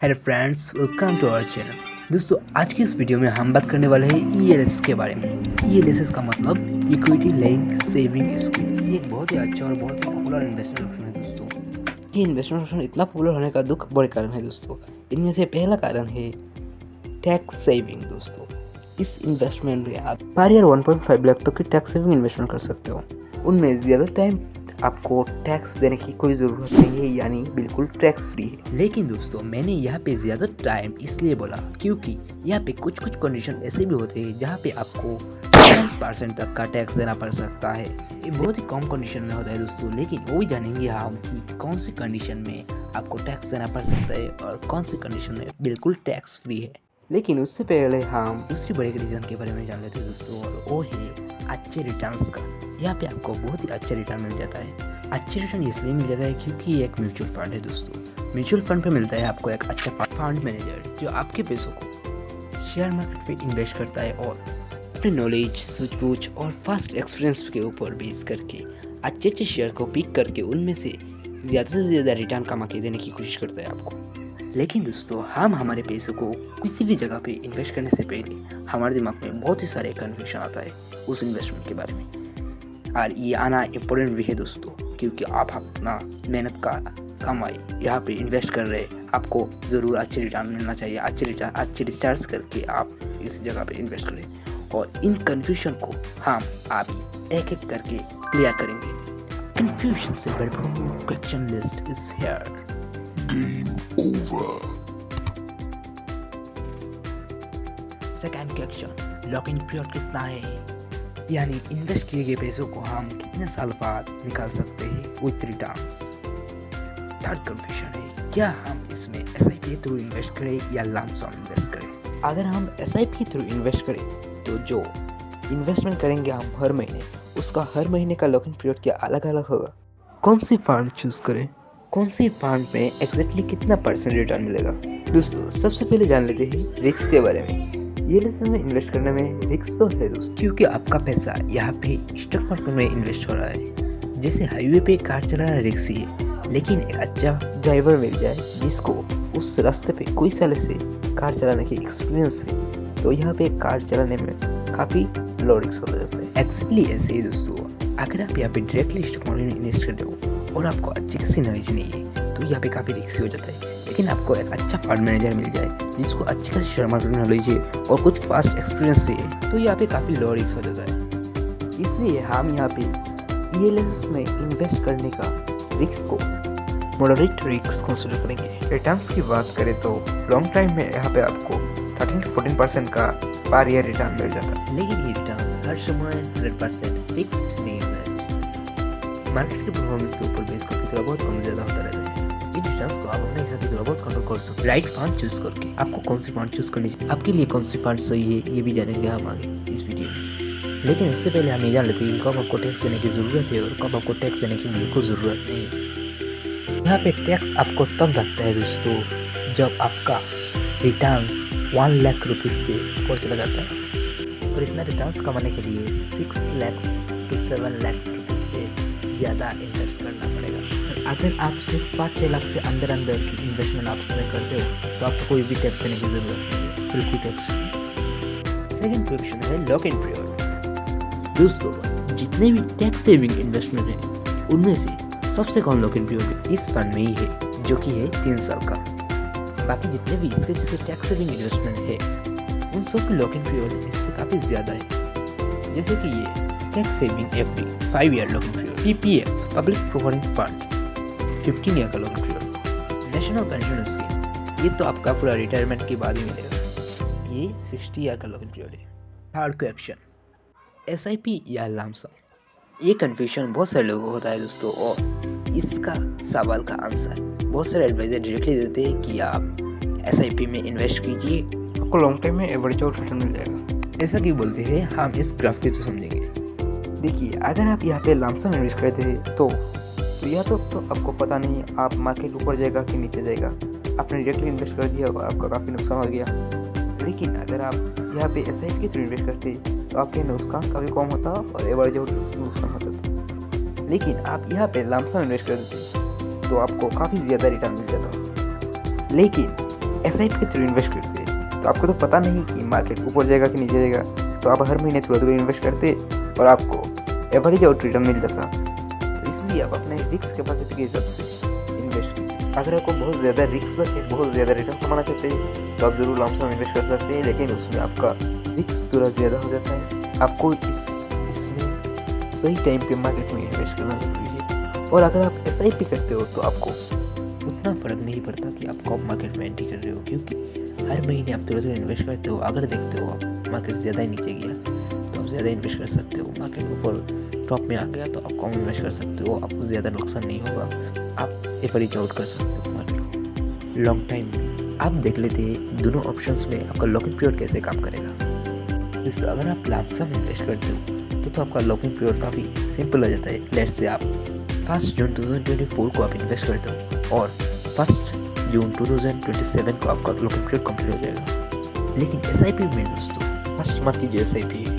Hello friends, welcome to our channel. दोस्तों, आज की इस वीडियो में हम बात करने वाले हैं ईएलएस के बारे में। ईएलएस का मतलब इक्विटी लिंक सेविंग स्कीम। ये एक बहुत ही अच्छा और बहुत ही पॉपुलर इन्वेस्टमेंट ऑप्शन है दोस्तों। ये इन्वेस्टमेंट ऑप्शन इतना पॉपुलर होने का दो बड़े कारण है दोस्तों। इनमें से पहला कारण है टैक्स सेविंग। दोस्तों, इस इन्वेस्टमेंट में आप पर ईयर 1.5 लाख तक की टैक्स सेविंग इन्वेस्टमेंट कर सकते हो। उनमें ज़्यादा टाइम आपको टैक्स देने की कोई ज़रूरत नहीं है, यानी बिल्कुल टैक्स फ्री है। लेकिन दोस्तों, मैंने यहाँ पे ज़्यादा टाइम इसलिए बोला क्योंकि यहाँ पे कुछ कंडीशन ऐसे भी होते हैं जहाँ पे आपको 10% तक का टैक्स देना पड़ सकता है। ये बहुत ही कम कंडीशन में होता है दोस्तों, लेकिन वो भी जानेंगे हम कि कौन सी कंडीशन में आपको टैक्स देना पड़ सकता है और कौन सी कंडीशन में बिल्कुल टैक्स फ्री है। लेकिन उससे पहले हम दूसरी बड़े रीज़न के बारे में जान लेते हैं दोस्तों, और वो है अच्छे रिटर्न्स का। यहाँ पे आपको बहुत ही अच्छा रिटर्न मिल जाता है। अच्छे रिटर्न इसलिए मिल जाता है क्योंकि ये एक म्यूचुअल फंड है दोस्तों। म्यूचुअल फंड पे मिलता है आपको एक अच्छा फंड मैनेजर जो आपके पैसों को शेयर मार्केट पे इन्वेस्ट करता है और अपने नॉलेज, सूझबूझ और फास्ट एक्सपीरियंस के ऊपर बेस करके अच्छे शेयर को पिक करके उनमें से ज़्यादा रिटर्न कमा के देने की कोशिश करता है आपको। लेकिन दोस्तों, हम हमारे पैसों को किसी भी जगह पे इन्वेस्ट करने से पहले हमारे दिमाग में बहुत ही सारे कन्फ्यूजन आता है उस इन्वेस्टमेंट के बारे में। और ये आना इम्पोर्टेंट भी है दोस्तों, क्योंकि आप अपना मेहनत का कमाई यहाँ पे इन्वेस्ट कर रहे हैं, आपको ज़रूर अच्छे रिटर्न मिलना चाहिए। अच्छे रिचार्ज करके आप इस जगह पे इन्वेस्ट करें, और इन कन्फ्यूजन को हम आप एक एक करके क्लियर करेंगे। कन्फ्यूजन से भरपूर question list is here. Second question, lock in period कितना है, यानी इन्वेस्ट किए गए पैसों को हम कितने साल बाद निकाल सकते हैं विथ रिटर्न्स। थर्ड कन्फ्यूजन है, क्या हम इसमें एसआईपी थ्रू इन्वेस्ट करें या लंप सम इन्वेस्ट करें। अगर हम एसआईपी थ्रू इन्वेस्ट करें तो जो इन्वेस्टमेंट करेंगे हम हर महीने, उसका हर महीने का लॉक इन पीरियड क्या अलग अलग होगा। कौन सी फंड चूज करें, कौन सी फंड में एग्जैक्टली कितना परसेंट रिटर्न मिलेगा। दोस्तों, सबसे पहले जान लेते हैं रिस्क के बारे में। ईएलएस में इन्वेस्ट करने में रिस्क तो है दोस्तों, क्योंकि आपका पैसा यहाँ पे स्टॉक मार्केट में इन्वेस्ट हो रहा है। जैसे हाईवे पे कार चलाना रिस्क ही है, लेकिन एक अच्छा ड्राइवर मिल जाए जिसको उस रास्ते पे कोई साल से कार चलाने की एक्सपीरियंस है, तो यहाँ पे कार चलाने में काफ़ी लो रिस्क हो जाता है। एक्चुअली ऐसे ही दोस्तों, अगर आप यहाँ पे डायरेक्टली स्टॉक मार्केट में इन्वेस्ट करते हो और आपको अच्छी खासी नॉलेज नहीं है, तो यहाँ पे काफ़ी रिस्क हो जाता है। लेकिन आपको एक अच्छा फंड मैनेजर मिल जाए जिसको अच्छी खासी शेयर मार्केट नॉलेज है और कुछ फास्ट एक्सपीरियंस है, तो यहाँ पे काफ़ी लो रिस्क हो जाता है। इसलिए हम यहाँ पे ईएलएस में इन्वेस्ट करने का रिस्क को मॉडरेट रिस्क कंसिडर करेंगे। रिटर्न्स की बात करें तो लॉन्ग टाइम में यहाँ पे आपको 13 to 14% का पर ईयर रिटर्न मिल जाता है। लेकिन ये रिटर्न्स हर समय 100% फिक्स्ड नहीं होता है। मार्केट के परफॉर्मेंस के ऊपर बेस करके थोड़ा बहुत कम ज़्यादा होता रहता है। इन रिटर्न्स को आप अपने हिसाब से थोड़ा बहुत कंट्रोल कर सकते हैं राइट फंड चूज करके। आपको कौन सी फंड चूज करनी चाहिए, आपके लिए कौन सी फंड सही है, ये भी जानेंगे हम आगे इस वीडियो में। लेकिन उससे पहले हम ये जान लेते हैं कि कब आपको टैक्स देने की ज़रूरत है और कब आपको टैक्स देने की बिल्कुल ज़रूरत नहीं है। यहाँ पे टैक्स आपको तब लगता है दोस्तों जब आपका रिटर्न्स 1 लाख रुपीज़ से ऊपर चला जाता है, और इतना रिटर्न्स कमाने के लिए 6 लाख to 7 लाख रुपीज़ से ज़्यादा इन्वेस्ट करना पड़ेगा। अगर आप सिर्फ 5-6 लाख से अंदर की इन्वेस्टमेंट आप इसमें करते हो तो आपको कोई भी टैक्स देने की ज़रूरत नहीं है, बिल्कुल टैक्स फ्री। सेकंड क्वेश्चन है लॉक इन पीरियड। दोस्तों, जितने भी टैक्स सेविंग इन्वेस्टमेंट है उनमें से सबसे कम लॉक इन पीरियड इस फंड में ही है, जो कि है 3 साल का। बाकी जितने भी इसके जैसे टैक्स सेविंग इन्वेस्टमेंट है उन सब की लॉक इन पीरियड इससे काफ़ी ज़्यादा है। जैसे कि ये tax saving FD 5 year lock in period, PPF public provident fund 15 year का lock in period, national pension scheme ये तो आपका पूरा रिटायरमेंट के बाद ही मिलेगा, ये 60 ईयर का लॉक इन पीरियड है। थर्ड क्वेश्चन, एसआईपी या लंप सम। ये कन्फ्यूजन बहुत सारे लोगों को होता है दोस्तों, और इसका सवाल का आंसर बहुत सारे एडवाइजर डायरेक्टली देते हैं कि आप एसआईपी में इन्वेस्ट कीजिए, आपको लॉन्ग टाइम में एवरेज और रिटर्न मिल जाएगा। ऐसा क्यों बोलते हैं, हम इस ग्राफ के तो समझेंगे। देखिए, अगर आप यहाँ पे लंप सम इन्वेस्ट करते हैं तो या तो आपको पता नहीं आप मार्केट ऊपर जाएगा कि नीचे जाएगा, आपने डायरेक्टली इन्वेस्ट कर दिया और आपका काफ़ी नुकसान हो गया। लेकिन अगर आप यहाँ पे एसआईपी के थ्रू इन्वेस्ट करते तो आपके नुकसान काफ़ी कम होता और एवरेज नुकसान होता था। लेकिन आप यहाँ पे लंप सम इन्वेस्ट कर देते तो आपको काफ़ी ज़्यादा रिटर्न मिल जाता। लेकिन SIP के थ्रू इन्वेस्ट करते तो आपको तो पता नहीं कि मार्केट ऊपर जाएगा कि नीचे जाएगा, तो आप हर महीने थोड़ा थोड़ा इन्वेस्ट करते और आपको एवरेज आउट रिटर्न मिल जाता। तो इसलिए आप अपने रिस्क कैपेसिटी के हिसाब से इन्वेस्ट कीजिए। अगर आपको बहुत ज़्यादा रिस्क लगे, बहुत ज़्यादा रिटर्न कमाना चाहते हैं तो आप ज़रूर लमसम इन्वेस्ट कर सकते हैं, लेकिन उसमें आपका रिस्क थोड़ा ज़्यादा हो जाता है। आपको इसमें सही टाइम पे मार्केट में इन्वेस्ट करना जरूरी है। और अगर आप SIP करते हो तो आपको उतना फ़र्क नहीं पड़ता कि आप कब मार्केट में एंट्री कर रहे हो, क्योंकि हर महीने आप थोड़ा थोड़ा इन्वेस्ट करते हो। अगर देखते हो आप मार्केट ज़्यादा ही नीचे गया तो आप ज़्यादा इन्वेस्ट कर सकते हो, मार्केट ऊपर टॉप में आ गया तो आप कम इन्वेस्ट कर सकते हो, आपको ज़्यादा नुकसान नहीं होगा, आप एवरेज आउट कर सकते हो मार्केट लॉन्ग टाइम में। आप देख लेते हैं दोनों ऑप्शंस में आपका लॉकिंग पीरियड कैसे काम करेगा। जैसे अगर आप लमसम इन्वेस्ट करते हो तो आपका लॉकिंग पीरियड काफ़ी सिंपल हो जाता है। लेट्स से आप 1 जून 2024 को आप इन्वेस्ट करते हो और 1 जून 2027 को आपका लॉकिंग पीरियड कंप्लीट हो जाएगा। लेकिन SIP में दोस्तों फर्स्ट मंथ की जो SIP है,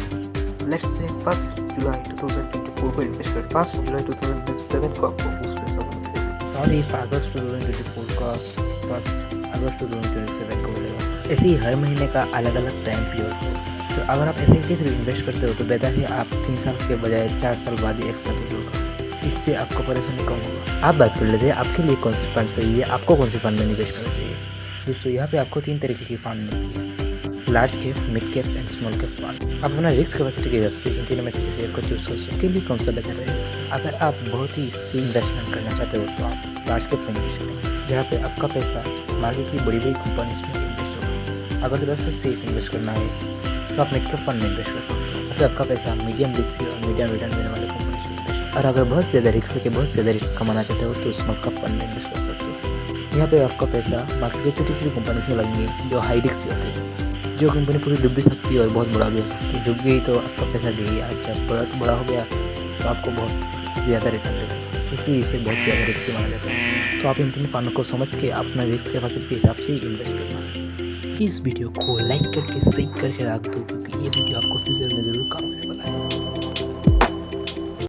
लेट्स से 1 जुलाई 2024 को इन्वेस्ट करते 5 जुलाई 2027 को आपको उस पैसा मिलेगा और 1 अगस्त 2024 का 1 अगस्त 2027 को मिलेगा। ऐसे ही हर महीने का अलग अलग टाइम पीरियड हो। तो अगर आप SIP के थ्रू इन्वेस्ट करते हो तो बेहतर है आप 3 साल के बजाय 4 साल बाद ही एक साथ होगा, इससे आपको परेशानी कम होगा। आप बात कर लेते हैं आपके लिए कौन सी फंड सही है, आपको कौन सी फंड में निवेश करना चाहिए। दोस्तों यहाँ पे आपको 3 तरीके की फंड मिलती है, large cap, mid cap and small cap fund. आप अपना रिस्क कैपेसिटी के हिसाब से इन तीनों में से किसी एक को चूज कर सकते हो। के लिए कौन सा बेहतर रहेगा। अगर आप बहुत ही सेफ इन्वेस्टमेंट करना चाहते हो तो आप लार्ज कैप में इन्वेस्ट करें, जहाँ पे आपका पैसा मार्केट की बड़ी बड़ी कंपनीज में इन्वेस्ट होगा। अगर थोड़ा सा सेफ इन्वेस्ट करना है तो आप मिड कैप फंड में इन्वेस्ट कर सकते हो, तो आपका पैसा मीडियम रिस्क और मीडियम रिटर्न देने वाले कंपनीज में इन्वेस्ट। और अगर बहुत ज़्यादा रिस्क लेके बहुत ज़्यादा रिटर्न कमाना चाहते हो तो स्मॉल कैप फंड में इन्वेस्ट कर सकते हो। यहाँ पे आपका पैसा मार्केट की छोटी छोटी कंपनीज में लगेंगे जो हाई रिस्क होते हैं, जो कंपनी पूरी डूब भी सकती है और बहुत बड़ा भी हो सकती है। डूब गई तो आपका पैसा गई, आज जब बड़ा हो गया तो आपको बहुत ज़्यादा रिटर्न देगा, इसलिए इसे बहुत ज़्यादा रिस्क माना जाता है। तो आप इन तीन फंड को समझ के अपना रिस्क कैपेसिटी के हिसाब से इन्वेस्ट करना। इस वीडियो को लाइक करके सेव करके रख दो, क्योंकि ये वीडियो आपको फ्यूचर में ज़रूर काम आने वाला है।